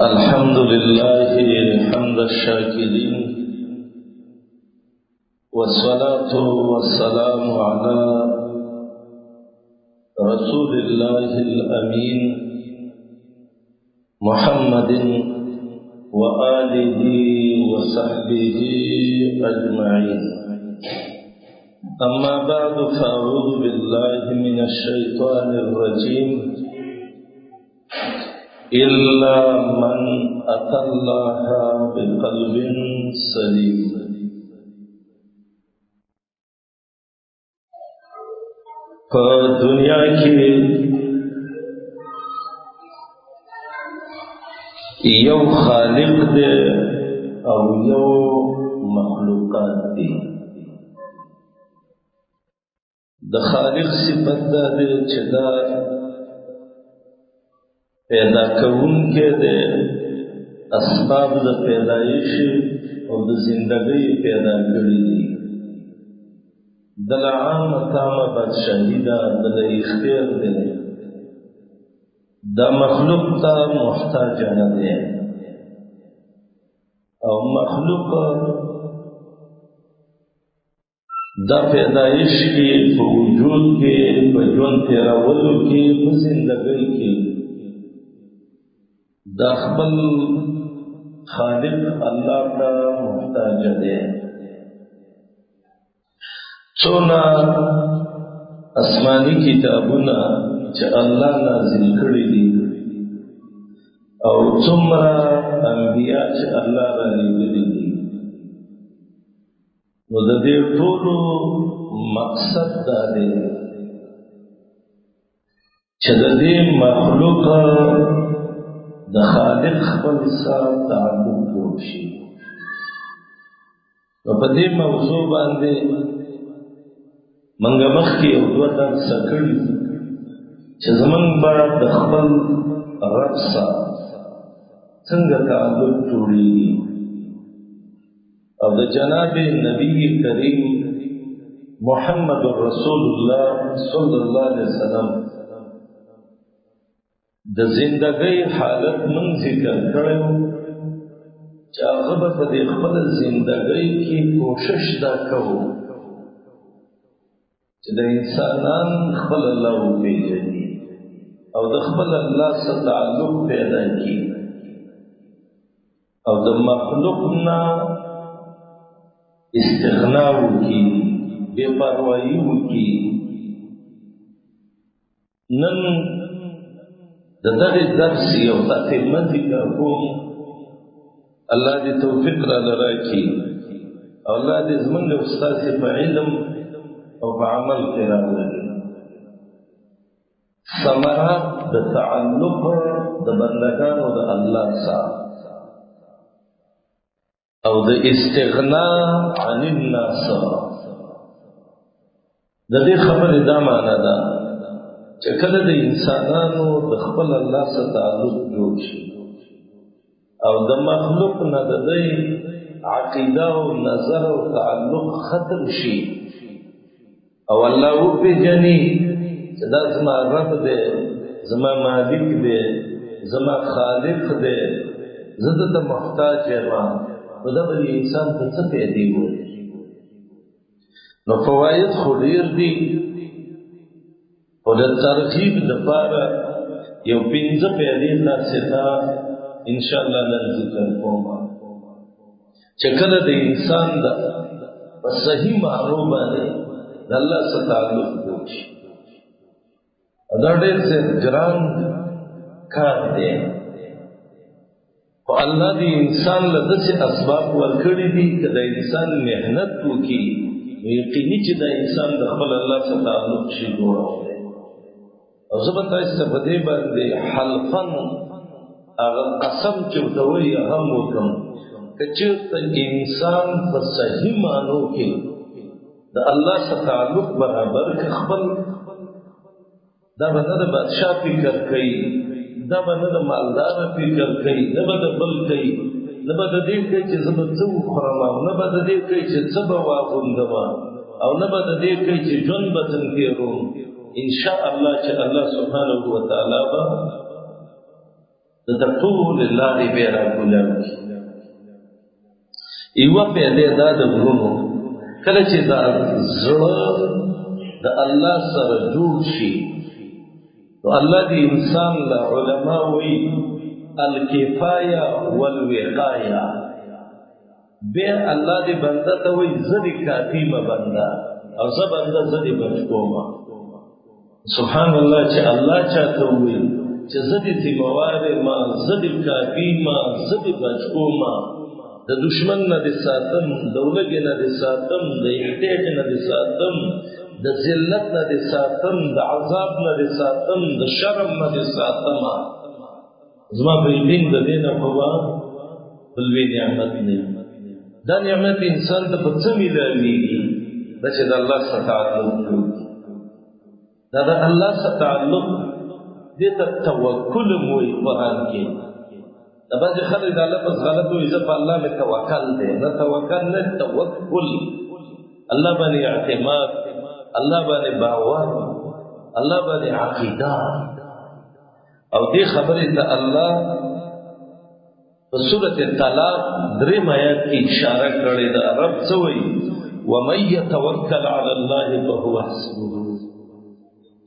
الحمد لله حمد الشاكرين، والصلاة والسلام على رسول الله الأمين محمد وآله وصحبه أجمعين. أما بعد، فأعوذ بالله من الشيطان الرجيم. إلا من أتى الله بقلب سليم. دنیا کی یو خالق دے او یو مخلوقات دی. د خالق صفت دا دے چه دا پیدا کون کے دے، اسباب دا پیدایش او دا زندگی پیدا کری دی. دل عام تام بادشاہی دا دل اختیار دے، دا مخلوق تا محتاج نہ دے، او مخلوق دا پیدایش کی وجود کی بجون تیراولو کی زندگی کی دا خپل خالق اللہ تا محتاج دے. چونا اسمانی کتابونا چه اللہ نازل کری دی او څومره انبیاء چې الله را لېږلي دي، نو د دې ټولو مقصد دا دی چې د دې مخلوق د خالق خپل سره تعلق جوړ شي. نو په دې موضوع باندې منګه مخکې یو دوه درسه کړي چې زمونږ به د خپل رب سره څنګه تعلق جوړېږي او د جناب نبی کریم محمد رسول الله صلی الله علیه وسلم د زندګۍ حالت من ذکر کړو چې هغه به په خپل زندګۍ کې کوشش دا کوو چې د انسانان خپل الله وپېژني او د خپل الله سره تعلق پیدا کړي او د مخلوق نه استغنا وکړي، بے پروايي وکړي. نن د دغه درس یو تقریبا ذکر کوم. الله دې توفیق را لراکړي او الله دې زموږ استاد په علم او په عمل کې راولي. ثمرات د تعلق د بندگانو د الله سره او د استغنا عن الناس. د دې خبرې دا معنا ده چې کله د انسانانو د خپل الله سره تعلق جوړ شي او د مخلوق نه د دې عقیده او نظر او تعلق ختم شي او الله وپېژني چې دا زما رب دی، زما مالک دی، زما خالق دی، زه دته محتاج یم، نو دا به انسان ته څه پیدا وي. نو فواید خو ډېر دي، خو د ترغیب دپاره یو 5 پیدې تاسې ته انشاءالله نن ذکر کوم چې کله د انسان د په صحیح معنو باندې د الله سره تعلق جوړ شي. دا ډېر ګران کار دی، خو الله دې انسان له داسې اسباب ورکړي دي که د انسان محنت وکړي نو یقیني چې د انسان د خپل الله سره تعلق شي جوړولی. او زه به تاسو ته په دې باندې حلفاً هغه قسم چې ورته وایي هم وکړم که چېرته انسان په صحیح معنو کې د الله سره تعلق برابر که خپل، دا به نه د بادشاه فکر کوي، دا به نه د مالدار فکر کوي، نه به د بل کوي، نه به د دې کوي چې زه به څه وخورم، او نه به د دې کوي چې څه به واغوندم، او نه به د دې کوي چې ژوند به څنګه تېروم. ان شاء الله چې الله سبحانه وتعالى به د ټول لارې به راکولاوي. یوه پیدا دا د ورونو کله چې دا زړه د الله سره جوړ شي نو الله دې انسان له علما وایي الکفایه والوقایه، بیا الله دې بنده ته وایي زه دې کافي مه بنده او زه بنده زه دې بچ کومه. سبحان الله چې الله چاته وایي چې زه دې ذموار ما، زه دې کافي ما، زه دې بچ کومه، د دشمن نه دې ساتم، د ولږې نه دې ساتم، د احتیاج نه دې ساتم، د ذلت نه دې ساتم، د عذاب نه دې ساتم، د شرم نه دې ساتم. زما په یقین د دې نه خو به بل لوی نعمت نه دا نعمت انسان ته په څه میلاویږي؟ دا چې د الله سره تعلق جوړ دا د الله سره تعلق دې ته توکل هم وایي قرآن کې. دا بعضې خلک دا لفظ غلط وایي زه په الله مې توکل دی، نه توکل نه توکل، الله باندې اعتماد، الله باندې باور، الله باندې عقیده. او دې خبرې ته الله په سورة طلاق دریم آیات کې اشاره کړې ده. رب څه وایي؟ ومن یتوکل علی الله فهو حسبه،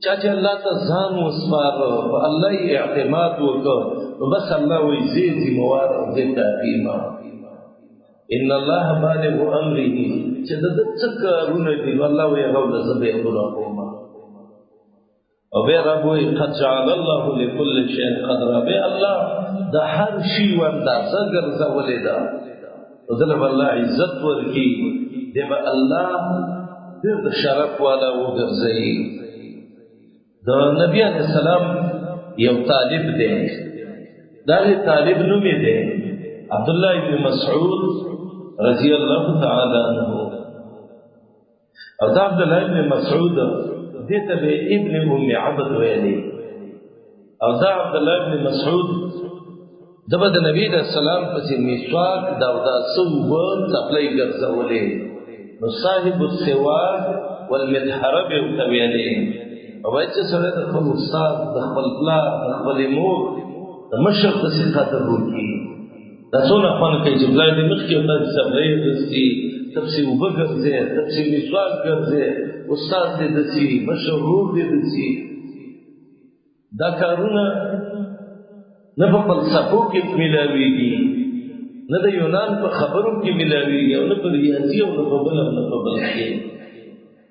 چا چې الله ته ځان وسپاره، په الله یې اعتماد وکړ نو بس الله وایي زه ذموار او زه کافي ما. ان الله بالغ امره، چې د ده څه کارونه دي نو الله وایي هغه زه به یې پوره کوم. او بیا رب وایي قد جعل الله لكل شیء قدرا، بیا الله د هر شي و اندازه ګرځولې ده. او دله به الله عزت ورکړي، دی به الله ډېر د شرف والا وګرځوي. د نبي علیه السلام یو طالب دی، د هغې طالب نوم یې دی عبدالله ابن مسعود رضی الله تعالی عنه. او دا عبدالله ابن مسعود دې ته به ابن ام عبد ویلي. او دا عبدالله ابن مسعود ده به د نبي علیه السلام پسې مسواک دا او داسې اوبه څپلۍ ګرځولې، نو صاحب السواک والمدحره به ورته ویلې. او باید چې سړی د خپل استاد، د خپل پلار، د خپلې مور، د مشر داسې قدر وکړي. دا څونه خوند کوي چې پلار دې مخکې ورته څپلۍ اخیستي، ته پسې اوبه ګرځې، ته پسې مسواک ګرځې، استاد دې داسې، مشر ورور دې داسې. دا کارونه نه په فلسفو کې میلاویږي، نه د یونان په خبرو کې میلاویږي، او نه په ریاضي او نه په بل او نه په بل کې.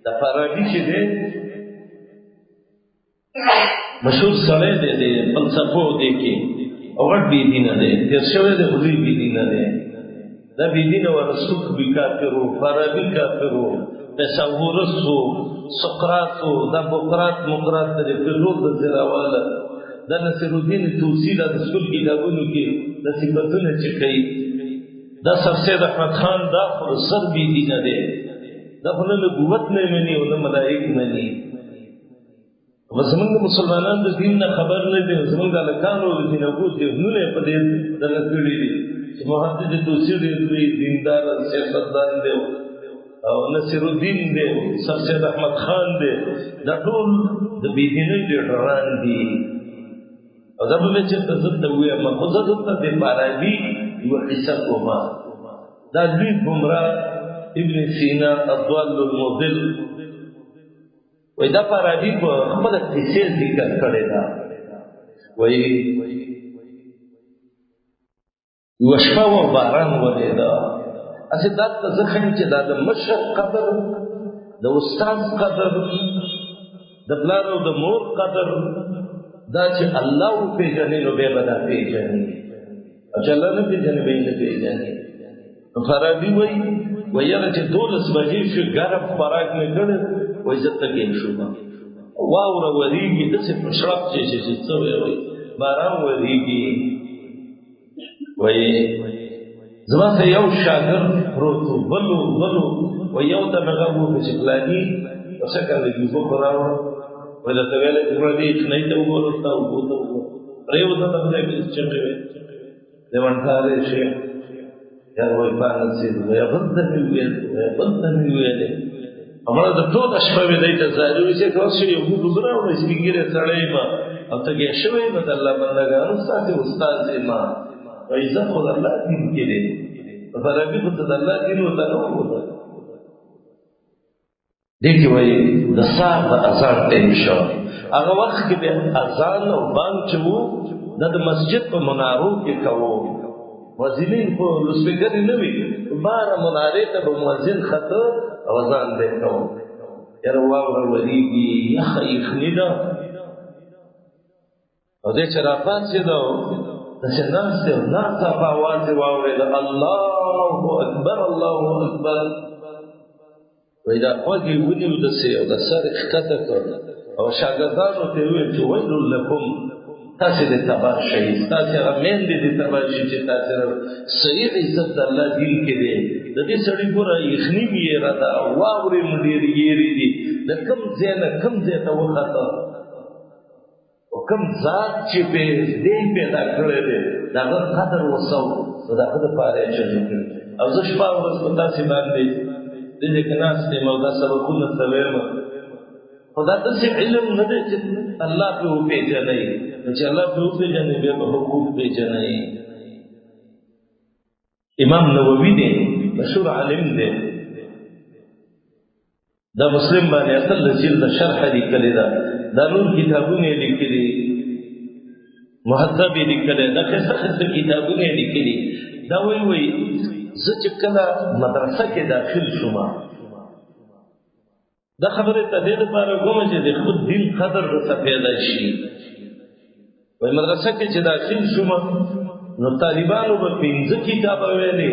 دا فارابي چې دی مشهور سړی دی د فلسفو دی کې، او غټ بېدینه دی، تېر شوی دی خو لوی بېدینه دی. دا بېدینه و ارسطو بي کافر و، فارابي کافر و، تصورس و، سقراط و، دا بقراط مقراط دی ټول د زراواله. دا نصیر الدین توسی دا د سکول کتابونو کې د صفتونه چې کوي. دا سرسید احمد خان دا خو سر بېدینه دی، دا خو نه نبوت نه مني او نه ملائک مني. زمونږ د مسلمانانو د دین نه خبر نه دی، زمونږ د هلکانو د دینګو ذهنونه یې په دې دغه کړي دي چې محمد توسی ډېر لوی دیندار سیاستدان دی او نصیر الدین دی، سرسید احمد خان دی، دا ټول د بېدینۍ لیډران دي. او دا به مې چېرته زه ته ووایم، خو زه دلته د فارابي یوه قصه کوم. دا لوی ګمراه ابن سینا الضال المضل، وایي دا فارابي په خپله قصې ذکر کړې ده. وایي یوه شپه وه باران ورېده، هسې دا ته زه ښیم چې دا د مشر قدر، د استاد قدر، د پلار او د مور قدر، دا چې الله وپېژنې نو بیا به دا پېژنې، او چې الله نه پېژنې به یې نه پېژنې. نو فارابي وایي یاره چې 12 بجې شو، ګرم خوراک مې کړی، وایي زه تږی شوم، واوره ورېږي داسې په شړپ چې څه وایي باران ورېږي. وایي زما ته یو شاګرد پروت و، بلو وایي یو ته مې غږ وکړ چې فلاني څه کوې اوبه خو راوړه. وایي درته ویلی چې وړه دې یخنۍ ته وګوره، ستا اوبو ته وګوره، پرېوته ته خدای کې چغې وې لیونټارې شیخ یار وایي پاغل سید وایي بل ته مې ویلې همړه د ټول شپه وې دای ته زاري وي چې تاسو یو ګډ راوړئ سپینګیره سړی ما او ته کې شوی نو د الله بندګانو ساتي استاد ما او عزت خو الله دین کې دی فرابي خو د الله دین وته نو وته دغه وایي د سار د اذان ټیم شو هغه وخت کې به اذان او بانګ چوو د مسجد په منارو کې کوو وزینین په لسپیکر نه وي بار منارې ته به مؤذن خطه اذان دې کوو یره واور ولېږي یخنی دا او دې چې راپات چې دا د شناس ته ناڅه په आवाज واورېد الله اکبر الله اکبر وای دا خوږی ونیو د سه او د سر ښکته کړ او شاګردانو ته ویل چې ویل لكم تاسو دې تبا شئ تاسو غمین دې تبا شئ چې تاسو صحیح عزت الله دین کې دې د دې سړي ګوره یخنی یې را دا واورې مدیر یې دې د کم ځنه کم ځای ته وخته او کم ذات چې په دې پیدا کړې دې دا قدر وسو دا قدر پاره چې او زه شپه ورځ په تاسو باندې دې کناس دې مودا سبقونه سویم خدا دې علم نه دې چې الله په پیژنې چې الله په پیژنې به حقوق پیژنې امام نووي دې مشهور عالم دې دا مسلم باندې اصل جلد شرح لیکلی دا نور کتابونه لیکلي مهذب لیکلی دا څه کتابونه لیکلي دا وی زه چې کله مدرسه کې داخل شوم دا خبره ته دې لپاره کوم چې د خود دین قدر ورته پیدا شي وای مدرسه کې چې داخل شوم نو طالبانو به 15 کتابه ویلي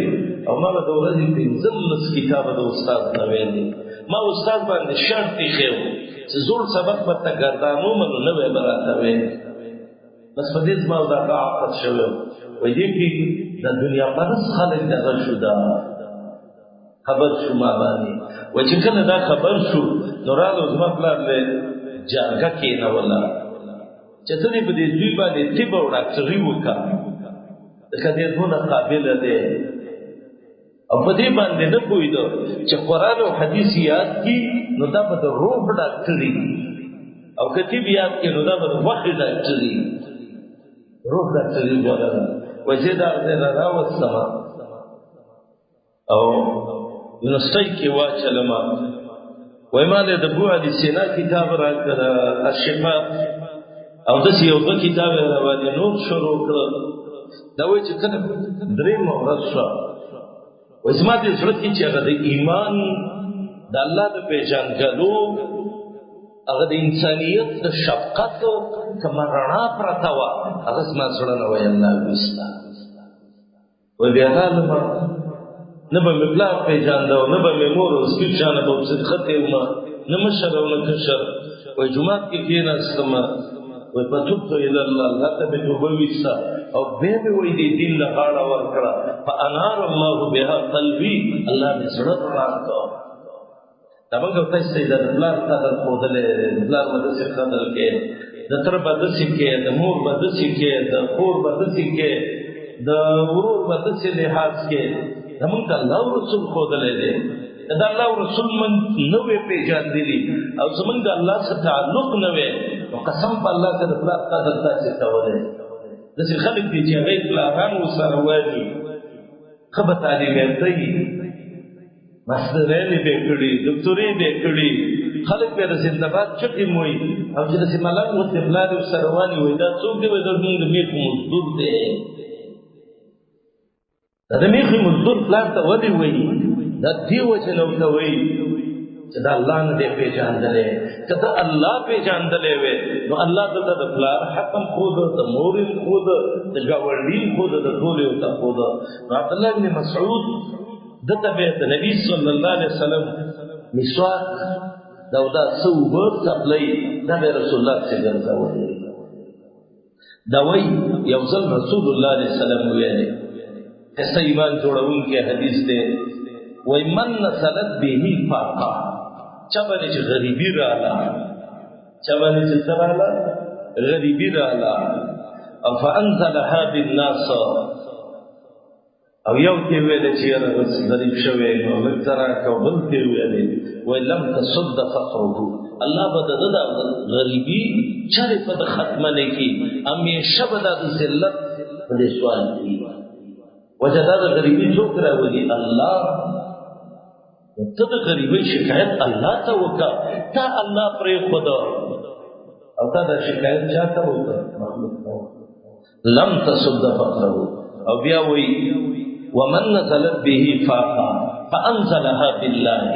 او ما د ورځې 15 کتابه د استاد نه ویلي ما استاد باندې شرط یې چې زوړ سبق به ته ګردانو منو نه وې براته وې بس په دې ځما دا عقد شوی وای دې کې د دنیا پرس خلک دغه شو دا خبر شو ما باندې و چې کله دا خبر شو نو راغلو زما پلار له جارګه کې نه ولا چې ته دې په دې دوی باندې طب او ډاکټري وکړه دا دې ټول قابل دی او په دې باندې نه پوهیدو چې قرآن او حدیث یاد کی نو دا به د روح ډاکټري او کتاب یاد کی نو دا به د وحی ډاکټري روح ډاکټري ولا وجه دا راوستما او نستای کې واچلما وای ما د ابو علي سینا کتاب راکړه الشفاء او د یو د کتاب راوړل نور شروع کړ دا وای چې کله درې مورث شو وزما دې ضرورت کې چې هغه د ایمان د الله د پیژندلو هغه د انسانیت د شفقت کما رڼا پرته وه هغه زما زړه نه وای الله وستا وای بیا غالما نه به مې پلار پیژانده نه به مې مور او سپیچانه به صدقت یې ما نه مشر او نه کشر وای جمعات کې کېناستم وای په توبه اله الله الله ته به توبه وستا او به به وای دې دین له غاړه ورکړه فانار الله بها قلبي الله دې زړه راکړه دا موږ ته سید الله تعالی په دله بلار مدرسې خدل کې د تر بدسې کې د مور بدسې کې د خور بدسې کې د ورور بدسې لحاظ کې زمونږ الله رسول خو دله دې دا الله رسول من نو پیژاندلی او زمونږ الله سره تعلق نه وي او قسم په الله کې د بلار قدر تاسو ته وله د څه خلک دي چې هغه بلاران وسره وایي خبر تعلیم یې ماسترانی به کړی ډاکټري به کړی خلک به د زنده‌باد چټي موي او چې د سیمالان او تبلاد سرواني وي دا څوک دی د موږ د میخ مزدور دی دا د میخ مزدور پلان ته ودی وي دا دیو چې نو ته وي چې دا الله نه دی پیژاندلې کته الله پیژاندلې وي نو الله د پلان حکم خود د مورین خود د گاوندین خود د ټول یو ته خود عبد الله بن مسعود دته به د نبی صلی الله علیه وسلم مسواک دا سو ورته خپلې د رسول الله څخه ګرځولې دا وی یو ځل رسول الله علیه وسلم ویلي کسه ایمان جوړون کې حدیث ده وای من نسلت به فاقا چا باندې چې غریبی رااله چا باندې چې تراله غریبی رااله او فانزلها بالناس او یو کې ویلې چې یاره اوس ظریف شوی نو لږ څه راکړه او بل کې ویلې وایي لم تصد فقره الله به د ده د غریبي چرې په ده ختمه نه کړي همیشه به دا د ذلت په دې سوال کړي وجه دا د غریبي څوک راولي الله ته د غریبۍ شکایت الله ته وکړه تا الله پرېښوده او تا دا شکایت چا ته وکړه مخلوق ته لم تصد فقره او بیا وایي ومن نزلت به فاقا فانزلها بالله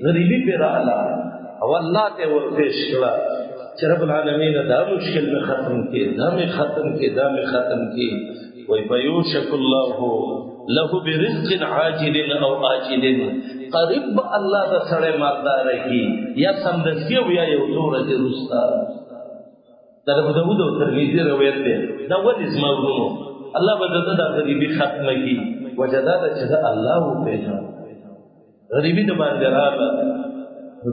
غریبی پہ رالا او اللہ تے ورپیش کلا چه رب العالمین دا مشکل میں ختم کی دا میں ختم کی وی بیوشک اللہ له برزق عاجل او آجل قریب اللہ دا سڑے ماردار کی یا سمدسیو یا یو دورت رستا در ابو داود و ترمیزی رویت دے دا ولیز مورونو اللہ بدد دا غریبی ختم کی وجدا دا چه دا اللہ و پیجان غریبی دا باندرالا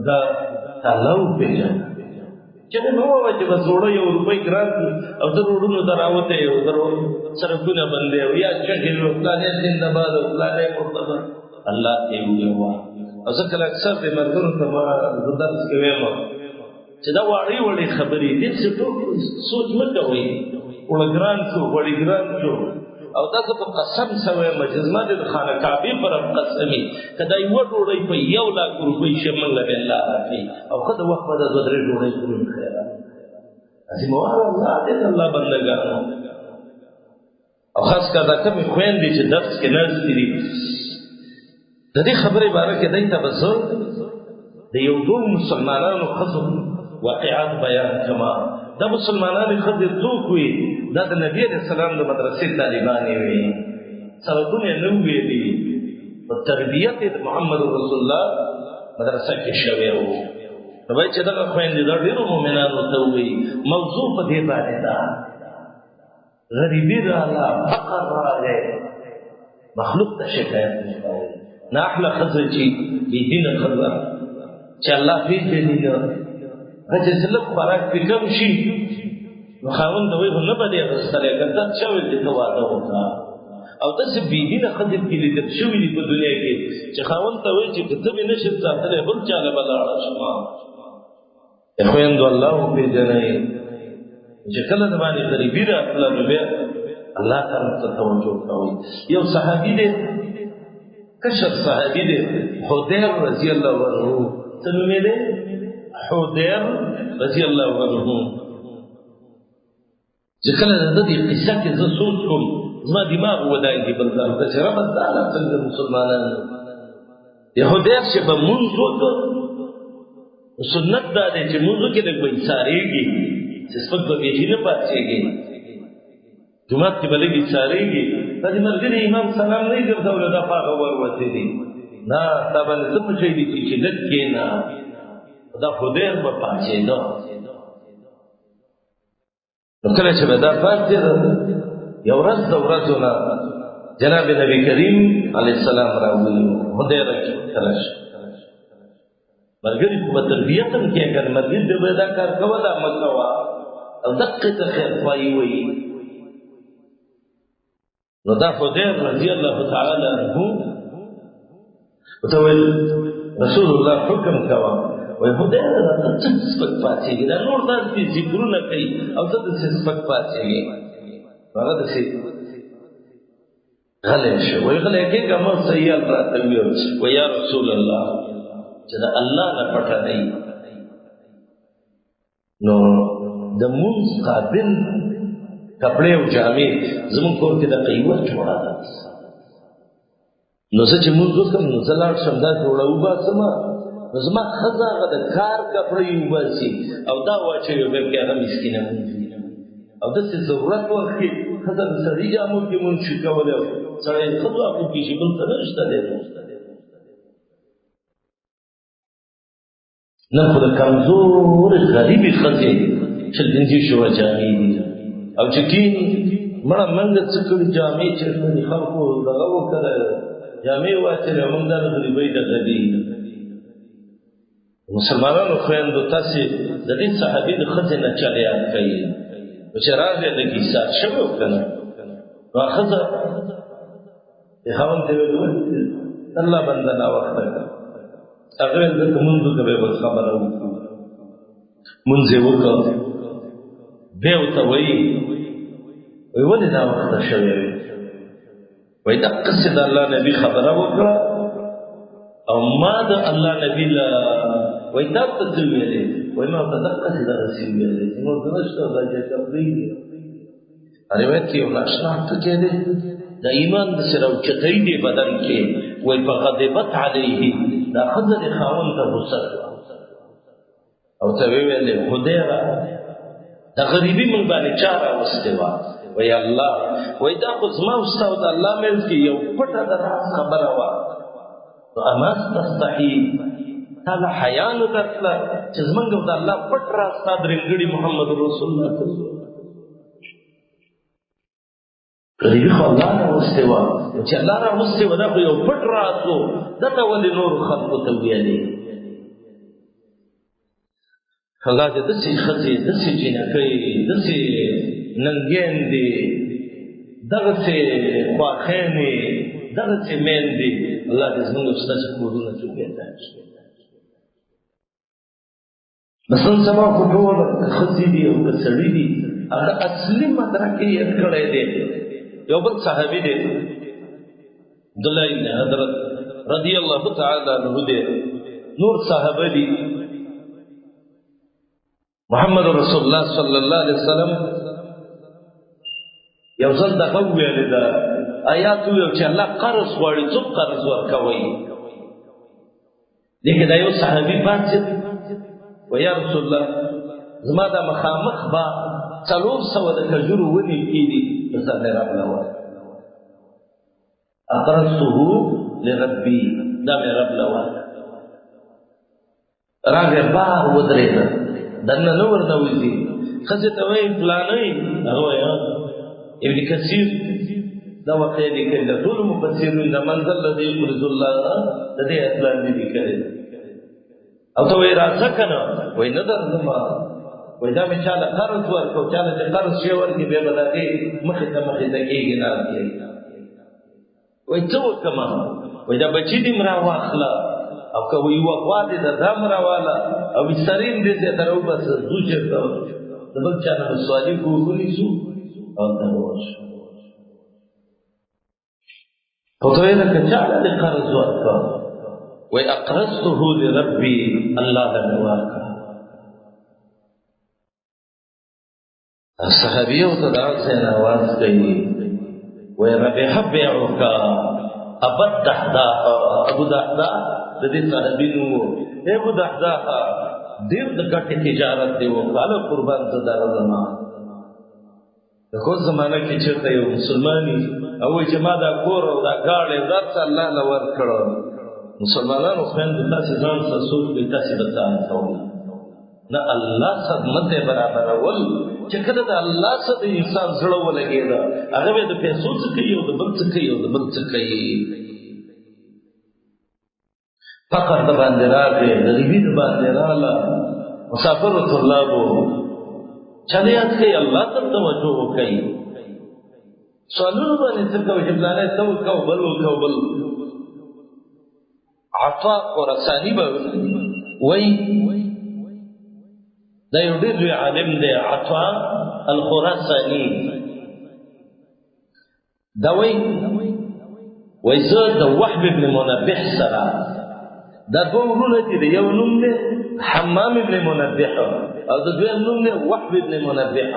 دا اللہ و پیجان چه نو وجه بس روڑو یو روپای گران او در روڑونو در آوتے او در سرکونه بندے او یا چهی رو پلانے زندباد او پلانے مرتبہ اللہ ایوی ہوا او ذکر اکثر دے مردونو تما درس کوئیما چه دا واری وڑی خبری دید سے تو سوچ مکوئی وڑا گران شو وڑی گران شو او دا زه په قسم سوی مجزمه د خانه کعبې پر قسمی کدا یو ډوډۍ په 1 لک روپۍ شمن له الله راکې او خدای وخت په د درې ډوډۍ کول خیره عظیم الله دې الله بندګانو او خاص کدا کوم خويندې چې درس کې ناز دي د دې خبرې باره کې دای ته بزو د یو دوه مسلمانانو خزو واقعات بیان کما دا مسلمانانو خزو څوک وي دا د نبی علیہ السلام د مدرسې طالبانې وي سبقونه نو ویلي په تربیت د محمد رسول الله مدرسه کې شوی وو نو وایي چې دغه خویندې دا ډېرو مؤمنانو ته وایي موضوع په دې باندې ده غریبي راغله فقر راغی مخلوق ته شکایت نه کوي نه احله ښځه چې بېدینه ښځه چې الله پېژني نه هغه چې څه لږ خوراک پرې کم شي نو خاوند ته وایي خو نه به دې اخیستلی که دا چا ویل چې ته واده وکړه او داسې بېدینه ښځې پکې لیدل شوي دي په دنیا کې چې خاوند ته وایي چې که ته مې نه شم ساتلی بل چا له به لاړه شمه خویندو الله وپېژنئ چې کله د باندې غریبي راتله نو بیا الله تعالی ته توجه کوئ یو صحابي دی کشر صحابي دی حدیر رضی الله عنه څه نوم یې دی حدیر رضی الله عنه چې کله د دې قصه کې زه سوچ کوم زما دماغ ودانګي بل ځای ته چې رب تعالی څنګه مسلمانانو يهوديان چې به مونږ وکړو سنت دا دی چې مونږ کې لږ به ایثارېږي چې سپک به بېخي نه پاتېږي جومات کې به لږ ایثارېږي دا د ملګري امام سلام نه یې ګرځولی دا پاغه وروتې دي نه تا باندې څه په شی دي چې لږ کښېنه دا خدیر به پاڅېده نو کله چې به دا پاڅېده یو ورځ د ورځو نه جناب نبی کریم علیه السلام راولي خدیره کې تلش ملګري خو به تربیت هم کې اگر ملګري د به دا کار کوه دا مه کوه او دقې ته خیرخواهي وایي نو دا خدیر رضی الله تعالی عنه ورته ویل رسول الله حکم کوه وای خدای راته څه سپک پاتېږي دا نور داسې ذکرونه کوي او ته داسې سپک پاتېږي هغه داسې غلی شو وایي غلی کېږه ما سیال راته وویل وایي یا رسول الله چې د الله نه پټه دی نو د مونځ قابل کپړې او جامې زموږ کور کې د قیوه جوړه ده نو زه چې مونځ وکړم نو زه لاړ شم دا جوړه وباسمه نو زما ښځه هغه د کار کپړې وباسي او دا واچوي بیا پکې هغه مسکینه مونځ او داسې ضرورت وخت کې ښځه د سړي جامو کې مونځ شي کولی او سړی د ښځو هغو کې شي بل څه نه شته دی نن خو د کمزورې غریبې ښځې شلګنجي شوه جامې دي او چې کېني مړه منګه څه کړي جامې چېرته دي خلکو دغه وکړه جامې واچوي او موږ دا د غریبۍ دغه دي مسلمانانو خویندو تاسې د دې صحابي د ښځې نه چل یاد کوي نو چې راغلی لږ ایثار شوی و که نه نو ښځه خاوند ته ویل الله بنده ناوخته هغه ویل دلته مونځ وکړه بل خبره وکړو مونځ یې وکړ بیا ورته وایي ولې ناوخته شوې وې وایي دقسې د الله نبي خبره وکړه او ما د الله نبي له وایي تا ته څه ویلې وایي ما ورته دقسې دغسې ویلې چې نور څه نشته دا چې تفریح روایت کې یو ناشنا ټکی دی د ایمان داسې راوچتۍ دی بدن کې وایي فغضبت علیه دا ښځه د خاوند ته غوسه شوه او ته ویې ویلې خدایه د غریبي موږ باندې چا راوستې وه وایي الله وایي دا خو زما او ستا او د الله منځ کې یو پټه د راز خبره وه نو اما تستحي تا له حیا نه درتله چې زموږ او د الله پټ راز ستا درنګړي محمد رسول الله غریبي خو الله راوستې وه چې الله راوستې وه دا خو یو پټ راز و دته ولې نورو خلکو ته ویلې الله دې داسې ښځې داسې جینکۍ داسې ننګیندې دغسې خواښینې دغسې میندې الله دې زموږ او ستاسې کورونه کې پیدا کړي مثلا سبا خو ټوله که ښځې دي او که سړي دي هغه اصلي مدرک یې یاد کړی دی یو بل صحابي دی عبدالله ابن حضرت رضی الله تعالی عنه دی نور صحابه دي محمد رسول الله صلی الله علیه وسلم یو ځل دغه وویلې ده آیات وویل چې الله قرض غواړي څوک قرض ورکوئ دې کې دا یو صحابي پاڅېد وایي یا رسول الله زما دا مخامخ به 400 د کجورو ونې کېدي پسه مې راغله اقرضته لربي دا مې ربله وه راغی بار ودرېده دننه نه ورنوځي ښځې ته وایي فلانۍ هغه وایي ابن کثیر دا واقعه لیکلې ده ټولو مفسرینو د من ذا الذي يقرض الله د دې آیت لاندې لیکلې او ته وایي راځه که نه وایي نه درځم وایي دا مې چاله قرض ورکړو چاله چې قرض شی ورکړي بیا به د هغې مخې ته کېږي نه کېږي وایي څه وکړم وایي دا بچي دې م راواخله او که یوه خوا دې د دا م راواله او بسترې م دې ځای ته راوباسه ځو چېرته د بل چا نه به سوالي کور ونیسو او ته به ورشو خو ته ویله که چاله دې قرض ورکړه وایي اقرضته لربي الله له مې ورکړه صحابیو ته دا حسین آواز کوي وایي ربح بیعک ابو دحداح د دې صحابي نوم و ابو دحداح ډېر د ګټې تجارت دی وکاله قربان زه دغه زما د اوس زمانه کې چېرته یو مسلماني او وایي چې ما دا کور او دا ګاډی دا څه الله له ورکړه مسلمانانو خویندو تاسې ځان سره سوچ کړئ تاسې به څه کوئ نه الله خدمت یې برابرول چې کله د الله سره د انسان زړه ولګېده هغه به د پیسو څه کوي او د بل څه کوي او د بل څه کوي فقر د باندې راغی غریبي د باندې راغله مسافرو طلابو چله یاد کوي الله ته توجه وکړئ سوالونو باندې څه کوي چې پلانی څه وکړو بل وکړو بل عطا خراساني به وایي دا یو ډېر لوی عالم دی عطا الخراساني دا وایي زه د وحب ابن منبح سره دا دوه ورونه دي د یو نوم دی حمام ابن منبح او د دویم نوم دی وحب ابن منبح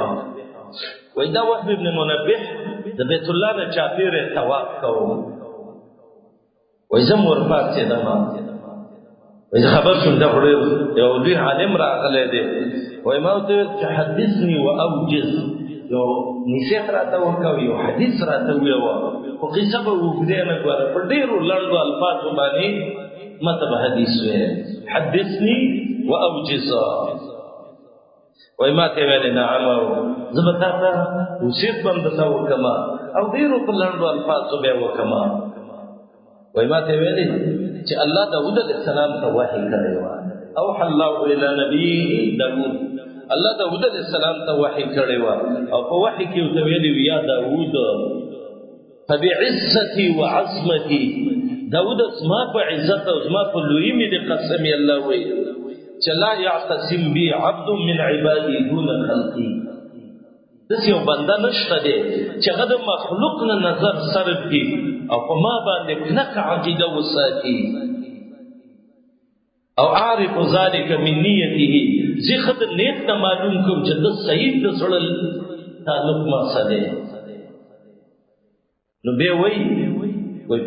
وایي دا وحب ابن منبح د بیت الله نه چاپېره طواف کوم وایي زه م ورپاڅېدم وایي خبر شوم دا خو ډېر یو لوی عالم راغلی دی وایي ما ورته ویل چې حدثني واوجز یو نصیحت راته وکړه یو حدیث راته وویوه خو قصه به اوږدې نه ګوره په ډېرو لنډو الفاظو باندې ما ته به حدیث ویل حدثني واوجز وایي ما ته یې ویلې نعم زه به تا ته وصیت به م درته وکړم او ډېرو په لنډو الفاظو به یې وکړم وایي ما ته یې ویلې چې الله داود علیه السلام ته وحی کړی وه اوحى الله الى نبیه داود الله داود علیه السلام ته وحی کړی وه او په وحی کې ورته ویلي وي یا داود فبعزتي وعظمتي داود زما په عزت او زما په لوی می د قسم الله وی چلا يعتصم بي عبد من عبادي دون خلقي دس یو بنده نشته دی چې هغه د مخلوق نه نظر صرف کی او په ما باندې کلک عقیده وساتي او عارف ذلك من نیته زه خد نیت ته معلوم کوم چې د صحیح د سړل تعلق ما سره نو به وی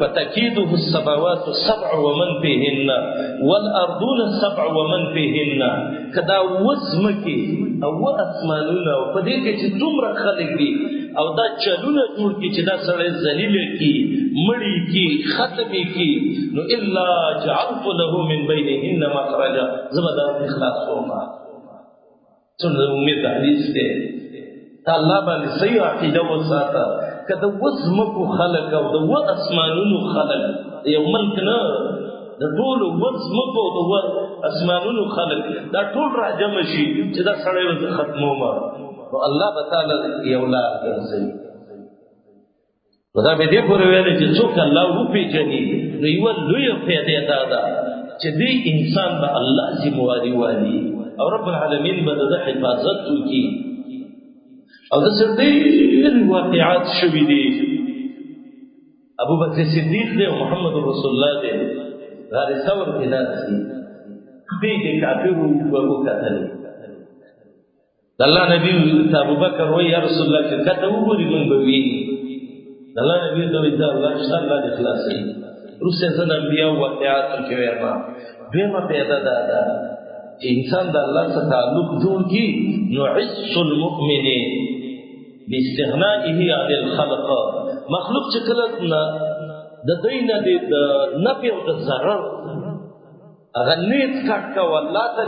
فتكيده السماوات السبع ومن فيهن والارضون السبع ومن فيهن کدا وزمکی او اسمانونه او پدې کې چې څومره خلک دي او دا چلونه جوړ کی چې دا سړی ذلیل کی مړی کی ختمي کی نو الا جعلت له من بينهن مخرجا زبدا اخلاص وما څنګه امید حدیث ده الله باندې صحیح عقیده وساته کدا وزمکو خلق او د و اسمانونو خلق یو ملک نه د ټول وزمکو او د اسمانونو خلق دا ټول راجم شي چې دا سړی وز ختمو ما او الله تعالی یو لا ګرځي دا به دې پورې ویل چې څوک الله و پیژني نو یو لوی پیدا ده چې دې انسان به الله ذمہواری والی او رب العالمین به د حفاظت وکړي او د ډېر واقعات شوي دي ابو بکر صدیق دی او محمد رسول الله دی غار ثور کې ناسي دې کافرو ورو کتل الله نبی ابو بکر وای یا رسول الله چې کته وګوري مونږ به وی الله نبی ته دا الله اشتغل اخلاصي روسه زن انبیاء واقعات کې وایم دغه پیدا ده چې انسان د الله سره تعلق جوړ کی نو عز المؤمن باستغنائه عن الخلق مخلوق چې کله د دینه د نفع او د ضرر هغه نیت کټ والله ته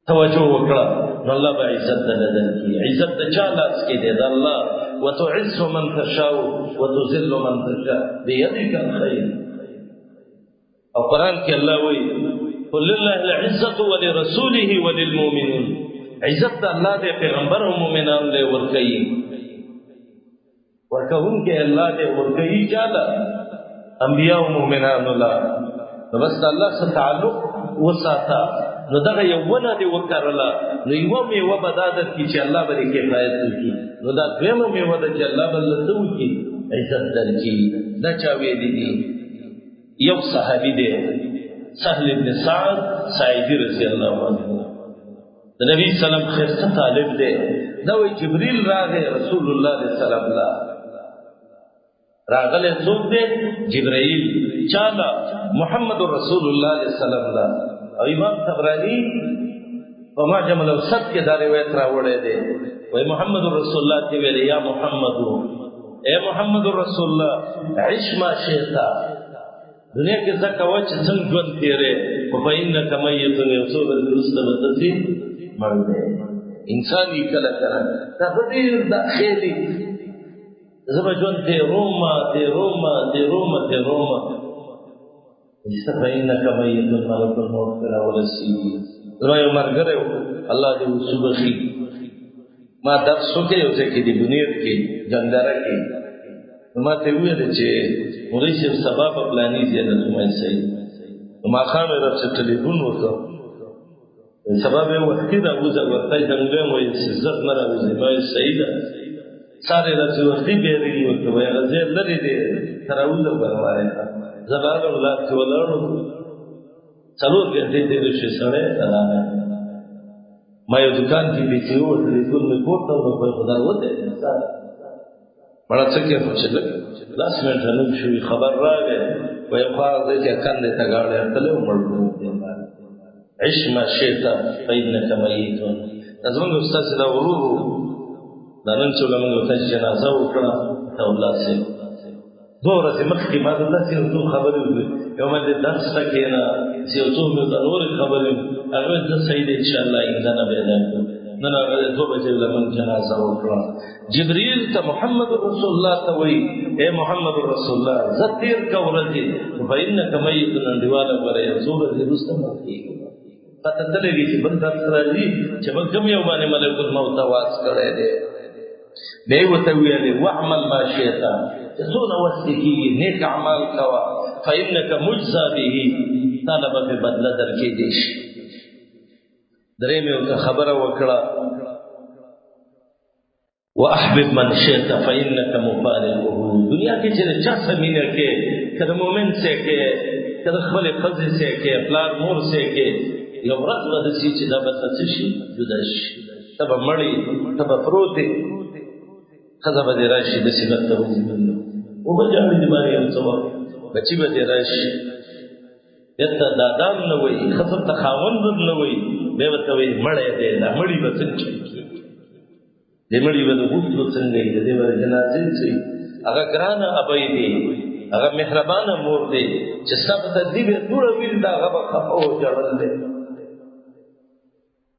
توجه وکړه نو الله به عزت دلدل کی عزت د چا لاس کې دی د الله وتعز من تشاء وتذل من تشاء بيدك الخير او قران کې الله وایي قل لله العزه ولرسوله وللمؤمنين عزت الله دې پیغمبر او مؤمنان له ورکړي ورکون کې الله دې ورکړي چاله انبیاء او مؤمنان الله بس الله سره تعلق وساته نو دغه یو ونه دی وکړله نو یو میوه بدادت کی چې الله باندې کفایت وکړي نو دا دیمه میوه د چې الله باندې ته وکړي عزت درکړي دا چا ویلي دي یو صحابي دی سهل ابن سعد سعیدی رضی الله عنه د نبی سلام خسته طالب دی دا وی جبريل راغی رسول الله صلی الله علیه وسلم راغله څوک دی جبرائیل چاله محمد رسول الله صلی الله علیه وسلم او امام طبرانی په معجم الاوسط کې دا روایت راوړی دی وای محمد رسول الله ته ویل یا محمد اے محمد رسول الله عيش ما شئت دنیا کې څه کوي چې څنګه ژوند تیرې په پاینه کمایې ته یو څو ورځې وروسته وتسي باندې انساني کله کله دا ډېر داخلي زما ژوند ته روما استفاینه کمایې ته ملک الموت کرا ولسی زما یو مرګره الله دې وسوبخي ما درس وکړ یو ځکه دې دنیا کې جندره کې ما ته ویل چې مولوی صاحب سبب پلاني دی نه مې صحیح ما خام راځه ټلیفون وکړ سبب یې وختي دا وځه ورته څنګه مې عزت نه راوځي مې صحیح ده ساره راځي وختي به لري وکړ وای راځي لري دې تراوله برواره زبر الله چې ولرو څلور غنټې دې شي سره نه ما یو دکان کې بیچو ټلیفون مې کوټه په خدا وته بڑا څنګه پوښتل لاس مې ځنه شوی خبر راغی په یو خاص ځای کې کنده ته غاړه تلو مړو عيش ما شئت فإنك ميت زموږ استاد دا ورو دا نن چې موږ ته جنازه وکړه ته الله سي دوه ورځې مخکې ما د داسې یو خبرې یو باندې درس کې نه چې یو څو مې د نور خبرې هغه د سید ان شاء الله انسان به نه نن هغه دوه بجې لمن جنازه وکړه جبريل ته محمد رسول الله ته وی اے محمد رسول الله زتیر کا ورځي فإنك ميت دیواله پر رسول الله رستم کی پته تلګي چې بل درس راځي چې موږ کوم یو باندې ملک الموت आवाज کړی دی بیا یې ورته ویلې واعمل ما شئت، چې څونه وس دې کېږي نیک اعمال کوه، فانک مجزا به، تا له به پرې بدله درکېدی شي. درېیمې ورته خبره وکړه واحبب من شئت فانک مفارقه. دنیا کې چې د چا سره مینه کې، که د مؤمن سره کې، که د خپلې ښځې سره کې، پلار مور سره کې، یو ورځ به داسې چې دا به څه شي، جدا شي. ته به مړ یې، ته به پروت یې، ښځه به دې راشي داسې نه ته وبه جاړي دې باندې یو څه وخت بچي به دې راشي، بیا ته دادام نه وایي، ښځه ته خاوند هم نه وایي، بیا ورته وایي مړی دی، دا مړي به څنګه کېږي، دې مړي به د غسلو څنګه وي، د دې به د جنازې څه وي. هغه ګرانه ابۍ دی، هغه مهربانه مور دی چې ستا په تدبیر یې دوړه ویل دا هغه به خفه و ژړل دی.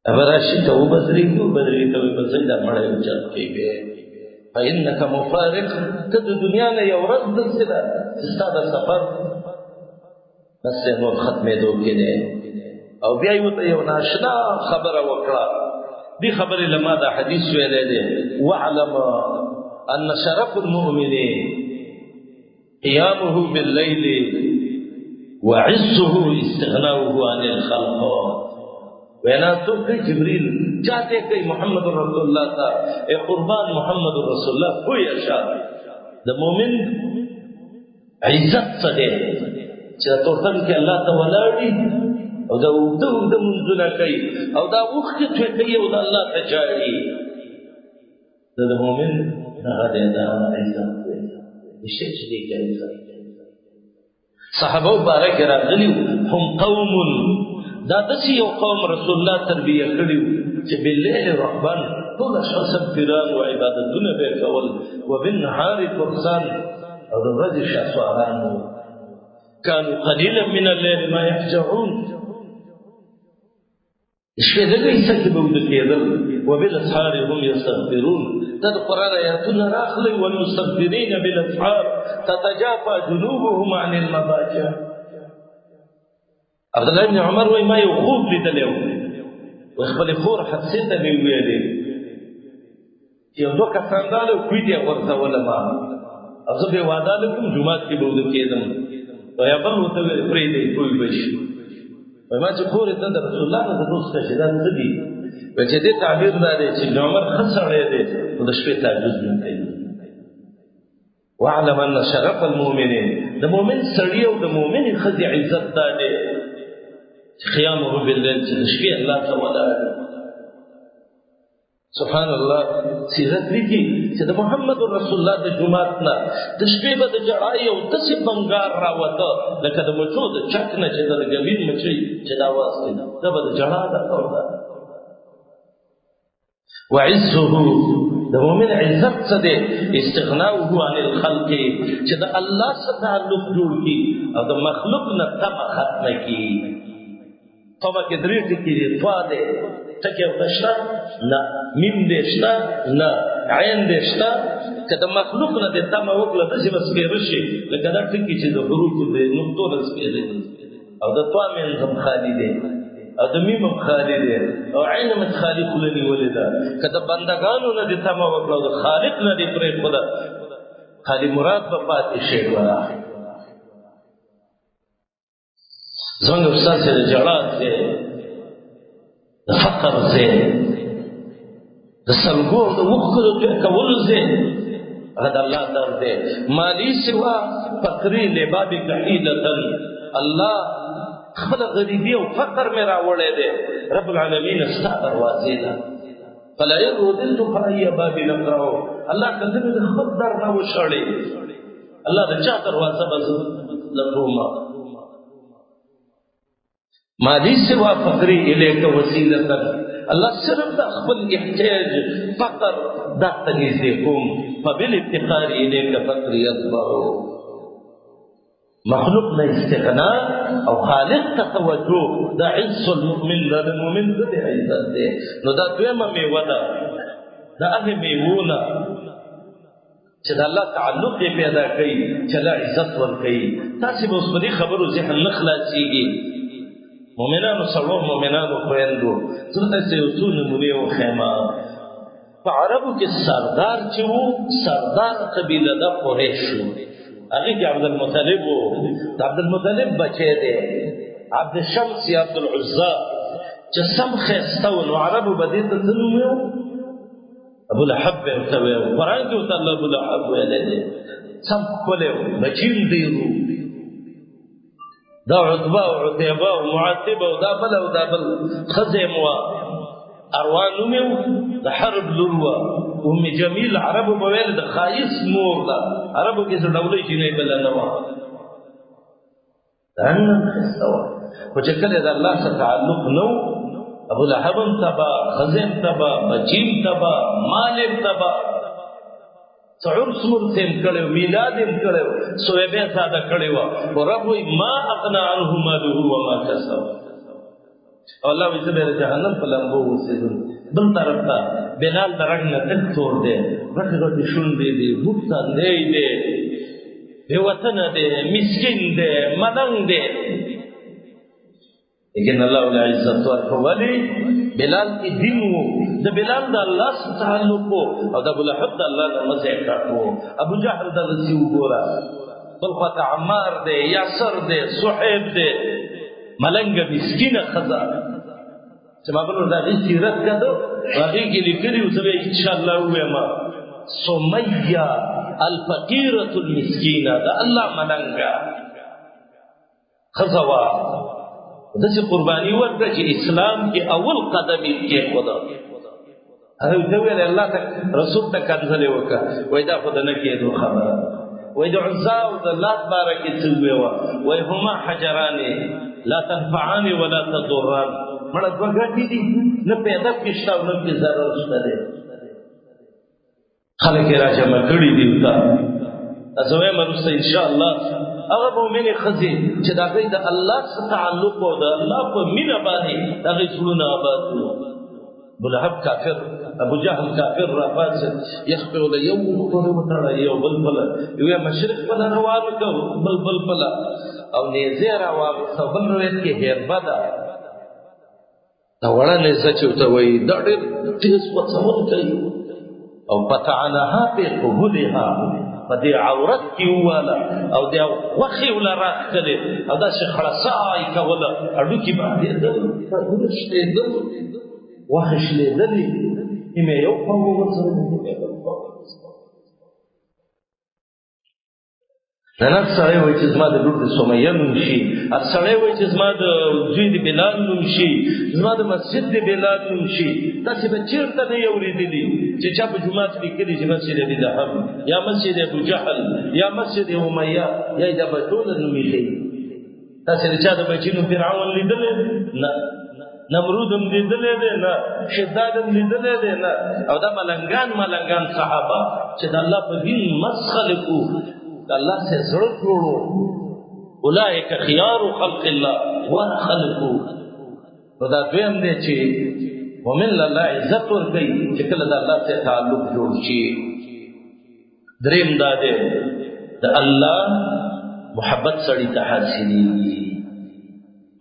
هغه راشي ته وبدرېږي، وبدرېږي ته وایي به ځئ دا مړی اوچت کړئ بیا فإنک مفارق. ته د دنیا نه یو ورځ داسې ده چې ستا د سفر بس یې نور ختمېدو کې دی. او بیا یې ورته یو ناشنا خبره وکړه. دې خبرې له ما دا حدیث ویلی دی، واعلم ان شرف المؤمن قیامه باللیل وعزه استغناؤه عن الخلق. وینا تو کوي جبریل چاته کوي محمد رسول الله تا اے قربان محمد رسول الله کوئی اشار د مؤمن عزت څه دی چې تورتم کې الله ته ولاړی او دا وګړو د منځونه کوي او دا وخت ته کوي او د الله ته جاړي. د مؤمن هغه د عزت دی هیڅ دې کوي. صحابه مبارک راغلي هم قوم، دا داسې یو قوم رسول الله تربیه کړي چې باللیل رهبان ټول شخص پیران او عبادتونه به کول، وبالنهار فرسان او د ورځې شاسواران وو. كانوا قليلا من الليل ما يهجعون، شپې لږې سکې به وده کېدل. وبالاسحار هم يستغفرون، دا د قرآن آیاتونه راخلئ والمستغفرین بالاسحار تتجافى جنوبهم عن المضاجع. عبدالله بن عمر وایي ما یو خوب لیدلی و، وایي خپلې خور حفصې ته مې وویلې چې یو دوه کسان راغلل کوي دې غورځوله ما او زه بې واده نه کوم جومات کې به وده کېدم. وایي بل ورته ویل پرېږدئ کوی به شي. وایي ما چې خورې ته د رسول الله نه د دوست ته چې دا څه دي، وایي چې دې تعبیر دا دی چې ابن عمر ښه سړی دی نو د شپې تهجد نه کوي. واعلم ان شرف المؤمنین، د مؤمن سړي او د مؤمنې ښځې عزت دا دی قیامه باللیل چې د شپې الله ته ولاړ. سبحان الله سیرت لیکي چې د محمد رسول الله د جومات نه د شپې به د ژړا یو داسې بنګار راوته لکه د مچو د چک نه چې د ګوین مچۍ چې دا اواز کوي، دا به د ژړا دا کوله. وعزه، د مؤمن عزت څه دی؟ استغناؤه عن الخلق، چې د الله سره تعلق جوړ کړي او د مخلوق نه تمه ختمه کړي. طبعا کې درې ټکي دي، طوا دی ټکي ورته شته نه، میم دی شته نه، عین دی شته. که د مخلوق نه دې تمه وکړه داسې به سپېره شي لکه دا ټکي چې د حروفو د نقطو نه سپېره دي. او د طوا منځ هم خالي دی او د میم هم خالي دی او عین هم خالي خوله نیولې ده. که د بندګانو نه دې تمه وکړه او د خالق نه دې پرېښوده خالي مراد به پاتې شي. زمانږ استاد چې د ژړا ځای، د فقر ځای، د سلګو او د اوښکو د توی کولو ځای، هغه د الله در دی. مالی سوا فقري لبابک حیلة، الله خپله غریبي او فقر مې راوړی دی. رب العالمین ستا دروازې ده. فلا رددت فأي باب نقرأ، الله که ته مې د خپل در نه وشړې الله د چا دروازه به زه لټومه. مالی سوا فقری الیک وسیلتا، الله صرف دا خپل احتیاج فقر دا تنیزی کوم. فبالافتقار الیک فقری یتبعو، مخلوق نه استغنا او خالق ته توجه دا عز المؤمن، دا د مؤمن د عزت دی. نو دا دویمه میوه ده، دا هغې میوونه چې د الله تعلق یې پیدا کوي چې الله عزت ورکوي. تاسې به اوس په دې خبرو ذهن نه خلاصېږي. مؤمنانو سړو، مؤمنانو خویندو، زه تاسې یو څو نمونې وښیم. په عربو کې سردار چې وو سردار قبیله ده قریش وو هغې کې عبدالمطلب وو د عبدالمطلب بچی دی عبدالشمس یا عبدالعزا چې سم ښایسته و نو عربو به دې ته څه نوم ویو ابولهب به ورته ویو قرآن کې ورته الله ابولهب ویلی دی سم ښکلی و بچیم ډېر وو دا عتبه او عتیبه او معتبه او دا بل او دا بل ښځه یې وه اروا نوم یې د حرب لور وه ام جمیل عربو به ویل د ښایست مور ده عربو کې څه ډولۍ جینۍ بله نه وه دا هم ښایسته وه خو چې کله د الله سره تعلق نه و ابولهب هم تباه ښځه هم تباه بچي هم تباه مال هم تباه عرس مرس هم کړی و میلاد هم کړی و سویبه ساده کړی وه خو رب وایي ما اغنا عنه ماله وما کسب او الله وایي زه به د جهنم په لمبو اوسېدم بل طرف ته بلال د رنګ نه تک تور دی غټې غټې شونډې دي بوټ تندی دی بې وطنه دی مسکین دی ملنګ دی لیکن الله العزت ورکړه ولې بلال کې دین و د بلال د الله سره تعلق و او د ابولهب د الله نه مزه کاټو ابو جهل د رسی وګوره بل خواته عمار دی یاسر دی صحیب دی ملنګه مسکینه ښځه چې ما بل د هغې سیرت کړو هغې کې لیکلي و زه به انشاءالله ووایم سمیه الفقیرة المسکینه د الله ملنګه ښځه وه داسې قرباني ورکړه چې اسلام کې اول قدم یې کېښوده هغه ورته وویل الله ته رسول ته کنځلې وکړه وایي دا خو د نه کېدو خبره وایي د عزا او د لات باره کې څه وویوه وایي هما حجرانې لا تنفعانې ولا تضران مړه دوه ګټې دي نه په ادب کې شته او نه پې ضرر شته دی خلک یې راجمع کړي دي ورته زه وایم وروسته انشاءالله هغه مؤمنې ښځې چې د هغوی د الله څخه تعلق او د الله په مینه باندې د هغوی زړونه آباد کړو ابولهب کافر ابو جهل کافر راپاڅېد یخ پې وله یو پورې وتړه یو بل بله یو یې مشرق بله روان کړو بل بله او نیزې یې راواخیسته بل روایت کې هیربه ده دا وړه نیزه چې ورته وایي دا ډېر تېز وڅوونکی او پطعنها پې قبولها په دې عورت کې وواله او د غوښې وله راښکلې او داسې خړسا یې کوله هډوکي باندېدل سرونه شلېدل غوښې شلېدلې یم یې یو خوا وغورځول نن هر سړی وایي چې زما د لور د سمیه نوم شي هر سړی وایي چې زما د زوی د بلال نوم شي زما د مسجد د بلال نوم شي داسې به چېرته نه یې اورېدلي چې چا په جومات لیکلي چې مسجد ابولهب یا مسجد ابو جهل یا مسجد امیه یا یې دا به ټوله نوم ایښی داسې د چا د بچي نوم فرعون لیدلی نه نمرود هم لیدلی دی نه شداد هم لیدلی دی نه او دا ملنګان صحابه چې د الله په دین مس خلک وو د الله سره زړه جوړو اولئک خیار خلق الله غوره خلک وو نو دا دویم دی چې مؤمن له الله عزت ورکوي چې کله د الله سره تعلق جوړ شي دریم دا دی د الله محبت سړي ته حاصلېږي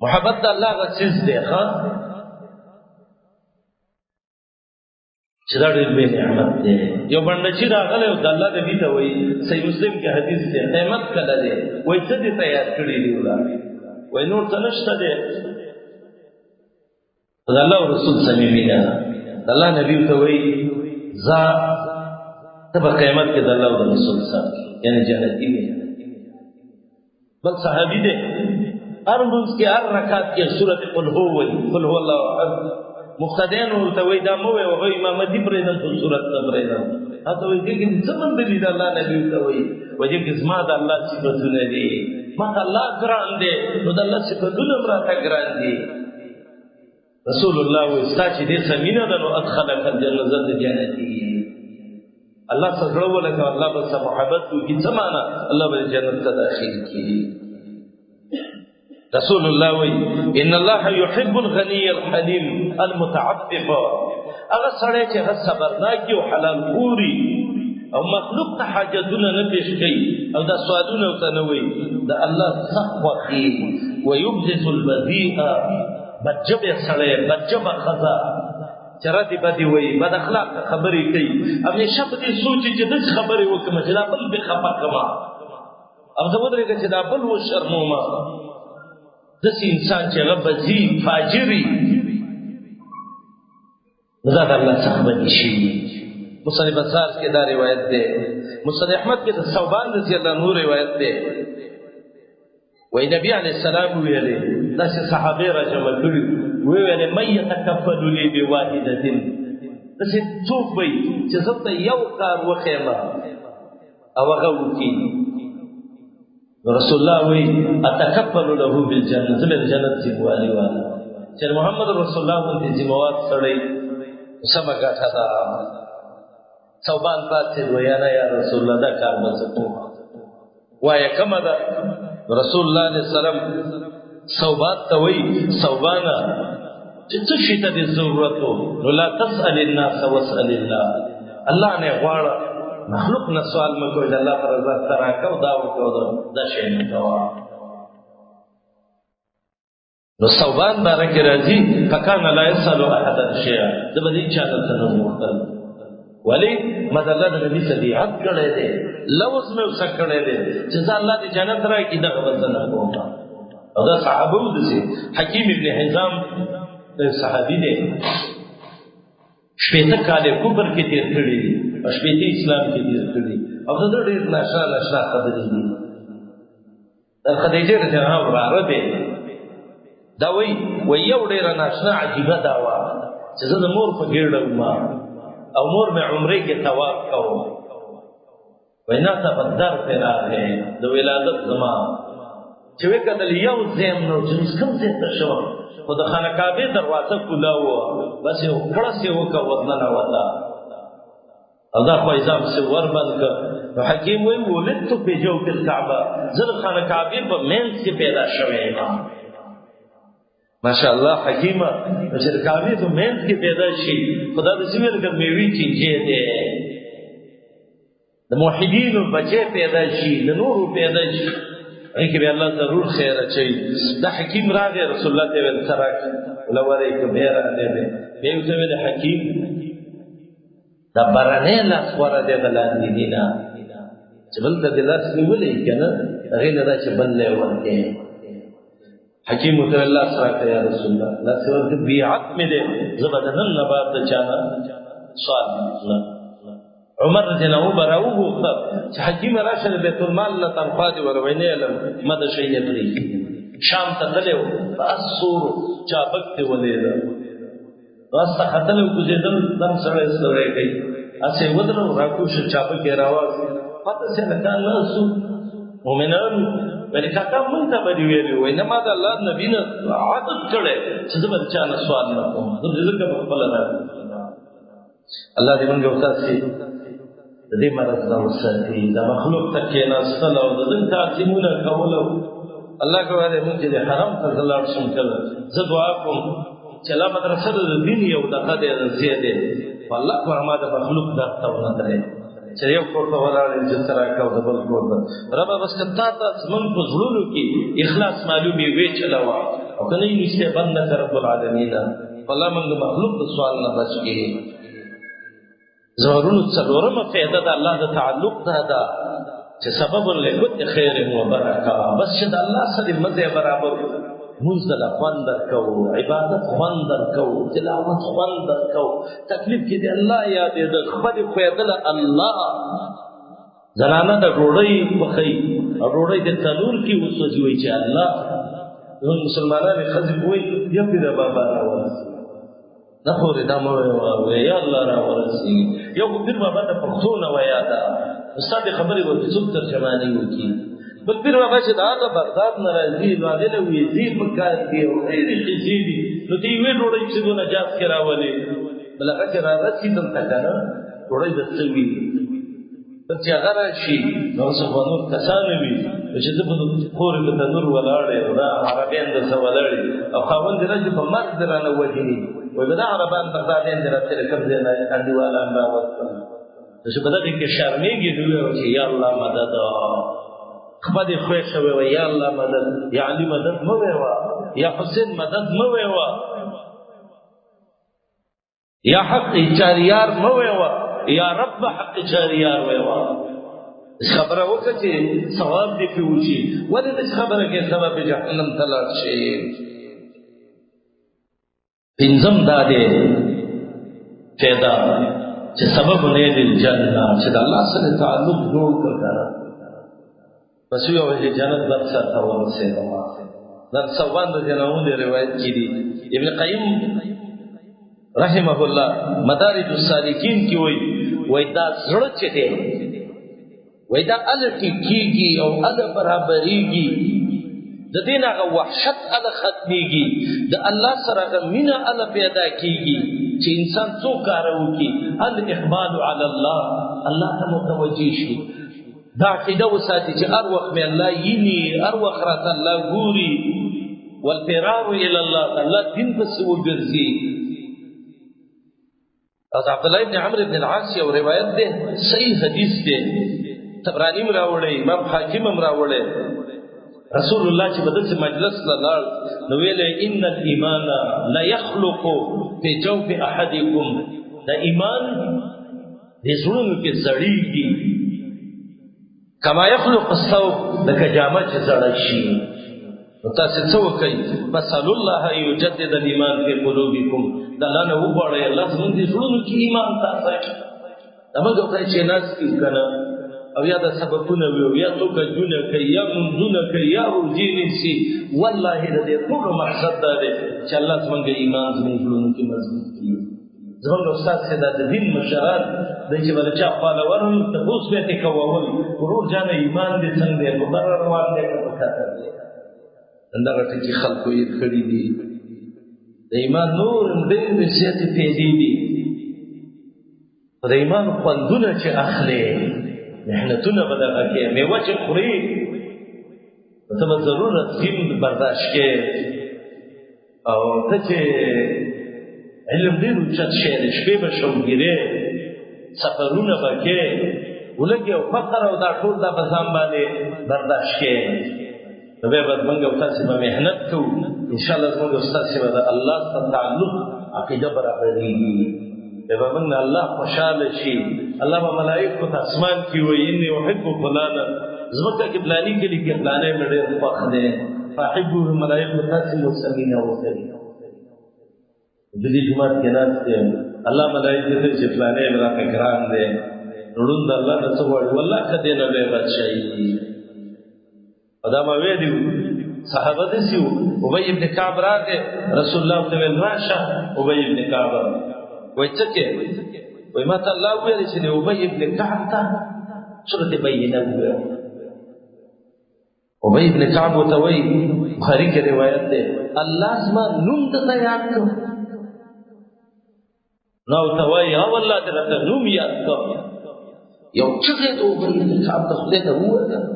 محبت د الله هغه څیز دی ښه چې دا ډېر لوی نعمت دی یو بنډچي راغلی او د الله نبي ته وایي صحیح مسلم کې حدیث دی قیامت کله دی وایي څه دې تیار کړي دي ولا وایي نور څه نشته دی د الله او رسول صمیمي ده د الله نبي ته وایي ځه ته به قیامت کې د الله او رسول سره یعنی جنتي وي بل صحابي دی هر لمونځ کې هر رکعت کې سورت قل هو وایي قل هو الله احد مقتدیان ورته وایي دا مه وایه هغوی امامتي پرېږدم خو صورت نه پرېږدم هلته وایي دې کې څه بندلي د الله نبي ورته وایي وایي دې کې زما د الله صفتونه دي ما ته الله ګران دی نو د الله صفتونه هم راته ګران دي رسول الله وایي ستا چې دې څه مینه ده نو ادخلک الجنه زه د جنتي الله سره زړه ولګوه الله به سره محبت وکړي څه معنا الله به جنت ته داخل کړي رسول الله وی ان الله يحب الغني الحليم المتعفف هغه سړی چې هغه صبرناک او حلال خوري او مخلوق ته حاجتونه نه پیش کوي او دا سوالونه ورته نه وایي د الله څخه خوښي ويبغض البذيء بدجبه سړی بدجبه ښځه چرته بدی وای بد اخلاق خبرې کوي همیشه په دې سوچي چې د خبرې وکم چې دا بل به خپه کما او زه ودرېږم چې دا بل و شرموما داسې انسان چې هغه بزي فاجري دا د الله څخه بدي شي مصنف بزار کې دا روایت ده مصنف احمد کې د ثوبان رضی الله عنه روایت ده وای نبی علیہ السلام ویلي داسې صحابه را جمع کړي ویلي مې يتکفل لي بواحده داسې څوک وي چې زه ته یو کار وخېما او هغه وکي رسول الله وی اتکفل له بالجنه زمې جنت سی والی والا چې محمد رسول الله باندې ذمہوار سړی سم غاټه دا ثوبان پاتې ویانا یا رسول الله دا کار مزکو وای کما دا رسول الله صلی الله علیه وسلم ثوبان ته وی ثوبانا چې څه شي ته ضرورت نو لا تسال الناس واسال الله الله نه غواړه مخلوق نه سوال مکو د الله پر رضا ترا کو دا وکړو دا شی نه کوا نو ثوبان بارک راضی فکان لا يسال احد شيئا د بدی چا ته نه وکړ ولی مدد نبی صدیعت کړي دي لوز مې وسه کړي دي چې الله دې جنت راکړي دا وزن کوم او دا صحابه ودسي حکیم ابن حزام صحابي دی شپېته کاله کوبر کې تیر کړی دي او شپېته اسلام کې تیر کړی او دا ډېر ناشنا خبرې دي د خدیجه رضی الله عنها وراره دی دا وی یو ډېر ناشنا عجیبه دا و چې زه د مور په ګیرډه ما او مور مې عمره کې طواف کوم وینا ته بدر پر راغی د ولادت زما چې وکړل یو زم نو چې کوم څه ته شو خو د خانه کعبه دروازه کولا و بس یو کړه سی وکړه ودنه وتا الله خو ایزام سے ور بند کړ نو حکیم وی ولدت په جو کې کعبه زل خانه کعبه په مینس کې پیدا شوی ما ماشاءالله حکیمه چې کعبه په مینس کې پیدا شي خدا دې سیمه کې میوي چینجه دې د موحدینو بچي پیدا شي د نور پیدا شي ایک به الله ضرور خیر اچي دا حکیم راغی رسول الله ته ول سره ولورې کبیر دې به ته ول حکیم دا برانه لاس ور دې بلاندې دینا چې بل ته لاس نیولې کنه هغه نه دا چې بل له ورته حکیم ته الله سره یا رسول الله لا سره بیعت مې دې زبدن نه بعد چانا سوال عمر رضی الله عنه براوه چې حکیم راشه بیت المال له تنخوا دی ولوینه علم مد شي یتری شام ته تلو تاسور چابک ته ولیدا واسطه خدل کو زیدل دم سره سره کوي اسه ودلو راکو ش چابک راوا پته څه نه کان نسو مومنان ولکه کا مونږ ته بدی ویلو وینه ما د الله نبی نه عادت کړي چې زبر چا نه سوال نه کوم د رزق په خپل راځي الله دې موږ وتاسي دې مرز دا وساتي دا مخلوق تکې نه استل او د دې تعظیمونه کولو الله کوي موږ دې حرام ته الله شم کړه زه دعا کوم چې لا مدرسه د دین یو دغه دې زیاده الله کو ما د مخلوق دا تاونه درې چې یو کور ته ولاړ چې سره کاو د بل کور ته رب بس کتا ته زمون په زړونو کې اخلاص معلومي وی چلاوا او کني نشته بند کر رب العالمین الله موږ مخلوق د سوال نه بچ کې ضرورت څلورمه فائدہ د الله د تعلق دا چې سبب له کل خیر او برکات بس چې د الله سره مزه برابر منزل خوندر کو عبادت خوندر کو تلاوت خوندر کو تکلیف کې دی الله یاد دې خبر فائدہ الله زنانه د ډوړی بخي او ډوړی د تنور کې وسوځي وي چې الله نو مسلمانانو خځې وي یو دې بابا راوځي نه خو دې دا مو یا الله راوځي یو پیر بابا د پښتو نه ویا دا استاد خبرې ورته څوک ترجمانی وکي بل پیر بابا چې دا د بغداد ناراضي واده له ویزي په کار کې او دې خېږي نو دې وی ډوړی چې د نجات کراولې بلغه چې راځي دلته کنه ډوړی د څوي چې هغه راشي نو څه نور کسان وي چې د په خور په تنور ولاړې دا عربیان د سوالړي او خاوند راځي په مرګ درانه وځي وای دا عربان بغدادیان درته کوم ځای نه انډیوالان راوستل چې په دغه کې شرمېږي نو چې یا الله مدد خپل خو شوی و یا الله مدد یا علی مدد مو ویوا یا حسین مدد مو ویوا یا حق چاریار مو ویوا یا رب حق چاریار ویوا خبره وکړه چې ثواب دې پې وشي ولې داسې خبره کې سبب جهنم ته لاړ شي پنځم دا دی فایده چې سبب نیل الجنه چې د الله سره تعلق جوړ کړه پس یو چې جنت درڅه ته ورسېدم در سوان د جناون روایت کې دي ابن قیم رحمه الله مدارج السالکین کې وای دا زړه چې دی وای دا الټی کیږي او ال برابرېږي د دې نه وحشت ال ختميږي د الله سره مینا ال پیدا کیږي چې انسان څو کار وکي ال اقبال علی الله الله ته متوجي شي دا عقیده وساتي چې هر وخت مې الله ییني هر وخت راته الله ګوري والفرار الى الله الله دین پس وګرځي از عبد الله ابن عمرو ابن العاص یو روایت ده صحیح حدیث ده طبرانی مراوړی امام حاکم مراوړی رسول الله چې بدل سے مجلس لاړ نو ویل ان الايمان لا يخلق في جوف احدكم دا ایمان دې زړونو کې زړیږي کما يخلق الثوب لکه جامه چې زړه شي نو تاسو څه وکړئ فصل الله يجدد الايمان في قلوبكم دا الله نه وغواړئ الله زموږ دې زړونو کې ایمان تاسو موږ ته چې ناس کې کنه او یا د سببونه وي یا څوک جونه کوي یا منځونه کوي یا روزي نیسي والله دې ټول مقصد دا دی چې الله زموږ ایمان زموږ زړونو کې مضبوط کړي زموږ استاد چې د دین مشران د چې ولچا فالوورن ته اوس به ته کوول ورور جان ایمان دې څنګه دی په بر روان دی په خاطر دی اندغه چې خلکو یې کړی دي د ایمان نور ډېر زیاتې پیدا دي د ایمان خوندونه چې اخلي محنتونه بدل کې میوه چې خوري ته به ضرورت هم برداشت کې او ته چې علم ډېر اوچت شی دی شپې به شوګیرې سفرونه به کې ولګي او فقر او دا ټول دا به ځان باندې برداشت کې نو بیا به موږ او تاسې به محنت کوو انشاءالله زموږ او ستاسې به د الله سره تعلق عقیده برابرېږي بیا به موږ نه الله خوشحاله شي الله به ملائکو ته اسمان کې وایي اني احب فلانا ځمکه کې فلاني کلي کې فلانی مې ډېر خوښ دی فاحبوه ملائکو تاسې مسلمینه وکړي د دې جومات کې ناست یم الله ملائکو ته چې فلانی مې راته ګران دی ړوند الله نه څه غواړي والله که دې نه دی بادشاهي او دا ما ویلي صحابه داسې وو ابی ابن کعب راغی رسول الله ته ویل راشه ابی ابن کعب وایي څه کې وایي ما ته الله وویل چې د ابی ابن کعب ته سورت بینه وویل ابی ابن کعب ورته وایي بخاري کې روایت دی الله زما نوم درته یاد کړ نو ورته وایي او الله دې راته نوم یاد کړ یو چغې د ابی ابن کعب ته خدای ته وویل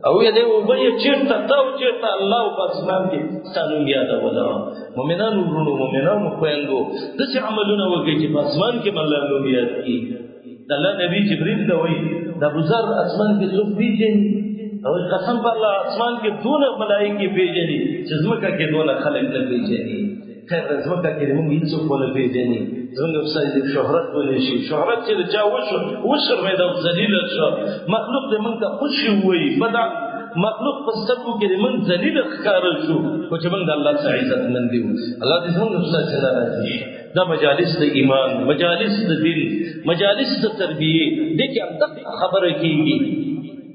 او یا دی وبای چیرته تا او چیرته الله په اسمان کې ستاسو یادوله مؤمنانو ورونو مؤمنانو خويندو داسې عملونه وکړي چې په اسمان کې الله نوم یاد کړي د الله نبی جبرئیل ته وایي د ابوذر اسمان کې څوک پیژني او قسم په الله اسمان کې دونه ملائکې پیژني چې ځمکه کې دونه خلک نه پیژني خیر ځمکه کې موږ هیڅوک نه پیژني زموږ استاد شهرت ولې شي شهرت چې چا وشر مې دا ذلیل شو مخلوق دې موږ ته خوشي وي بدع مخلوق په سترګو کې موږ ذلیل ښکارل شو خو چې موږ د الله څخه عزت مند یو الله دې زموږ استاد څخه راضي دا مجالس د ایمان مجالس د دین مجالس د تربیه دې کې خبره کیږي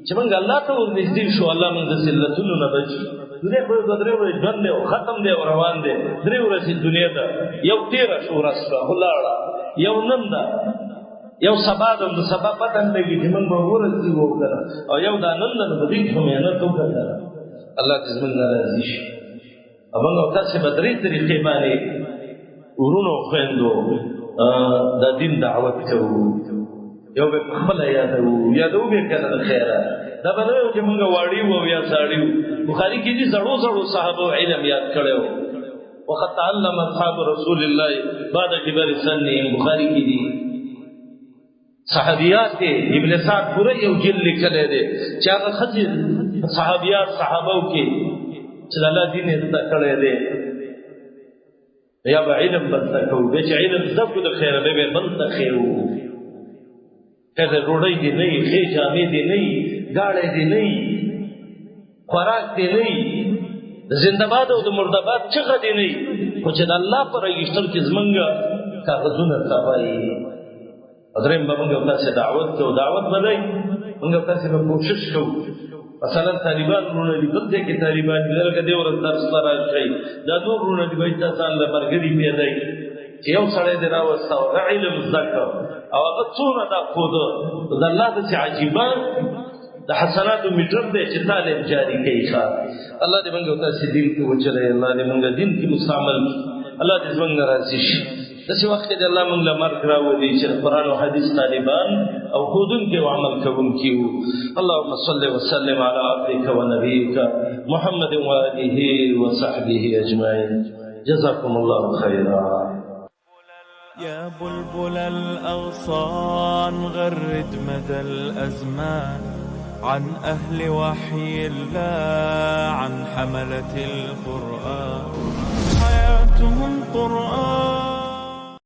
چې موږ الله ته ورنږدې شو الله موږ د ذلتونو نه بچي دنیا په درې ورځې ژوند دی او ختم دی او روان دی درې ورځې دنیا ده یو تیره شو ورځ ولاړه یو نن ده یو سبا ده د سبا پته نه لګي چې موږ به ورځي وکړه او یو دا نن ده نو دې کومه نه توګه الله دې زموږ راضي شي موږ او تاسو به درې طریقې باندې ورونو خويندو د دین دعوت کوو یو به خپل یادو به کنه د خیره دا به نو چې موږ واړی وو یا ساړی بخاری کې دي زړو صحابه علم یاد کړو وقت تعلم اصحاب رسول الله بعد كبر سنهم بخاری کې دي صحابيات ابن سعد پورا یو جل لیکل دي چې هغه خځې صحابيات صحابو کې چې الله دین زده کړی دي یا به علم بنده کوو بیا چې علم زده کړو د خیره بیا به بل ته خیر وو ښځه ډوډۍ دې نه وي ښې جامې دې نه وي ګاډی دې نه وي خوراک دې نه وي د زنده‌باد او د مرده‌باد چغه دې نه وي خو چې د الله په رجسټر کې زمونږ کاغذونه تبایي درېیم به مونږ تاسې دعوت کوو دعوت به دی مونږ تاسې به کوشش کوو مثلا طالبان وروڼه دي بل ځای کې طالبان دي لکه دې ورځ درس ته راشئ دا نور وروڼه دي باید تا ځان له ملګري پیدا کړي چې یو سړی دې راوسته او هغه علم زده کړ او هغه څونه دا ښوده د الله داسې عجیبه د حسناتو میټر دی چې تعلیم جاري کوي ښه الله دې موږ تاسې دین کې وچلوي الله دې موږ دین کې مستعمل الله دې زموږ نه راضي شي داسې وخت کې د الله موږ له مرګ راولي چې قرآن او حدیث طالبان او ښودونکي او عمل کوونکي وو اللهم صل وسلم على عبدك ونبيك محمد وآله وصحبه أجمعين جزاكم الله خيرا يا بلبل الأغصان غرد مدى الأزمان عن أهل وحي الله عن حملة القرآن حياتهم قرآن